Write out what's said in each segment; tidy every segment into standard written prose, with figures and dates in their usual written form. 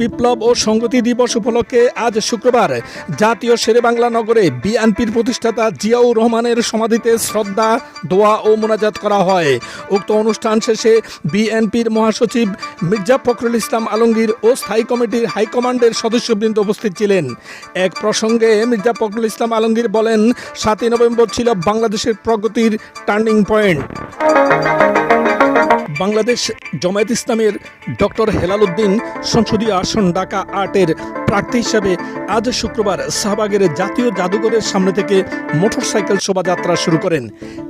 বিপ্লব ও সংহতি দিবস উপলক্ষে আজ শুক্রবার জাতীয় শেরেবাংলা নগরে বিএনপির প্রতিষ্ঠাতা জিয়াউর রহমানের সমাধিতে শ্রদ্ধা, দোয়া ও মোনাজাত করা হয়। উক্ত অনুষ্ঠান শেষে বিএনপির মহাসচিব মির্জা ফখরুল ইসলাম আলমগীর ও স্থায়ী কমিটির হাইকমান্ডের সদস্যবৃন্দ উপস্থিত ছিলেন। এক প্রসঙ্গে মির্জা ফখরুল ইসলাম আলমগীর বলেন, 7ই নভেম্বর ছিল বাংলাদেশের প্রগতির টার্নিং পয়েন্ট। বাংলাদেশ জামায়াত ইসলামের ডক্টর হেলাল উদ্দিন সংসদীয় আসন ঢাকা 8-এর প্রার্থী হিসেবে আজ শুক্রবার শাহবাগের জাতীয় জাদুঘরের সামনে থেকে মোটরসাইকেল শোভাযাত্রা শুরু করেন।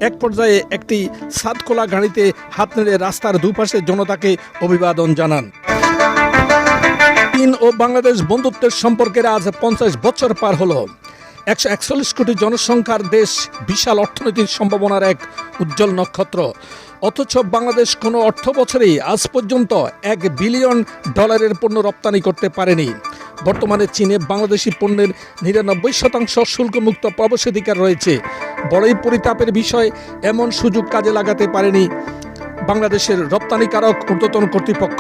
এক পর্যায়ে একটি ছাদখোলা গাড়িতে হাত নেড়ে রাস্তার দুপাশে জনতাকে অভিবাদন জানান। চীন ও বাংলাদেশ বন্ধুত্বের সম্পর্কের আজ 50 বছর পার হলো। 141 কোটি জনসংখ্যার দেশ, বিশাল অর্থনৈতিক সম্ভাবনার এক উজ্জ্বল নক্ষত্র। অথচ বাংলাদেশ কোনো অর্থ বছরেই আজ পর্যন্ত $1 বিলিয়ন পণ্য রপ্তানি করতে পারেনি। বর্তমানে চীনে বাংলাদেশি পণ্যের 99% শুল্কমুক্ত প্রবেশাধিকার রয়েছে। বড়ই পরিতাপের বিষয়, এমন সুযোগ কাজে লাগাতে পারেনি বাংলাদেশের রপ্তানিকারক ঊর্ধ্বতন কর্তৃপক্ষ।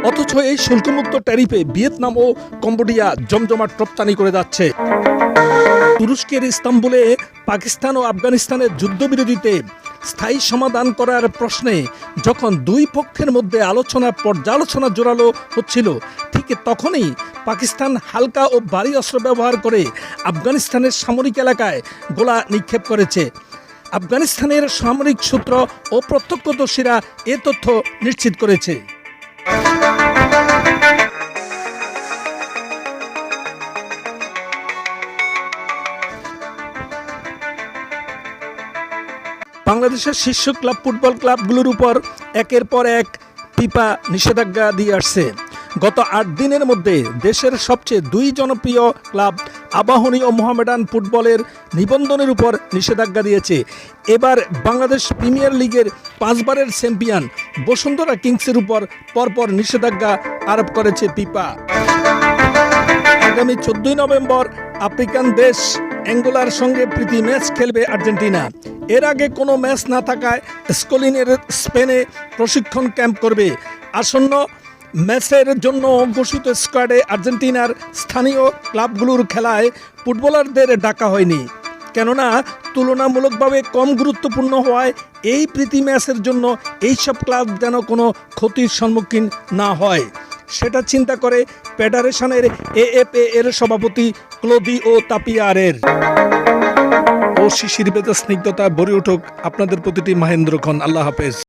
অথচ এই শুল্কমুক্ত ট্যারিফে ভিয়েতনাম ও কম্বোডিয়া জমজমাট রপ্তানি করে যাচ্ছে। তুরস্কের ইস্তাম্বুলে পাকিস্তান ও আফগানিস্তানের যুদ্ধবিরতিতে স্থায়ী সমাধান করার প্রশ্নে যখন দুই পক্ষের মধ্যে পর্যালোচনা জোরালো হচ্ছিল, ঠিক তখনই পাকিস্তান হালকা ও ভারী অস্ত্র ব্যবহার করে আফগানিস্তানের সামরিক এলাকায় গোলা নিক্ষেপ করেছে। আফগানিস্তানের সামরিক সূত্র ও প্রত্যক্ষদর্শীরা এ তথ্য নিশ্চিত করেছে। বাংলাদেশের শীর্ষ ফুটবল ক্লাবগুলোর উপর একের পর এক ফিফা নিষেধাজ্ঞা দিয়ে আসছে। গত 8 দিনের মধ্যে দেশের সবচেয়ে 2 জনপ্রিয় ক্লাব আবাহনী ও মোহামেডান ফুটবলের নিবন্ধনের উপর নিষেধাজ্ঞা দিয়েছে। এবার বাংলাদেশ প্রিমিয়ার লিগের 5 বারের চ্যাম্পিয়ন বসুন্ধরা কিংসের উপর পরপর নিষেধাজ্ঞা আরোপ করেছে ফিফা। আগামী 14 নভেম্বর আফ্রিকান দেশ অ্যাঙ্গোলার সঙ্গে প্রীতি ম্যাচ খেলবে আর্জেন্টিনা। এর আগে কোনো ম্যাচ না থাকায় স্কলিনের স্পেনে প্রশিক্ষণ ক্যাম্প করবে। আসন্ন ম্যাচের জন্য ঘোষিত স্কোয়াডে আর্জেন্টিনার স্থানীয় ক্লাবগুলোর খেলায় ফুটবলারদের ডাকা হয়নি, কেননা তুলনামূলকভাবে কম গুরুত্বপূর্ণ হওয়ায় এই প্রীতি ম্যাচের জন্য এইসব ক্লাব যেন কোনো ক্ষতির সম্মুখীন না হয়, সেটা চিন্তা করে ফেডারেশনের AFA এর সভাপতি ক্লদিও তাপিয়ারের ও শিশির বেদা স্নিগ্ধতা ভরে উঠুক আপনাদের প্রতিটি মহেন্দ্রক্ষণ। আল্লাহ হাফেজ।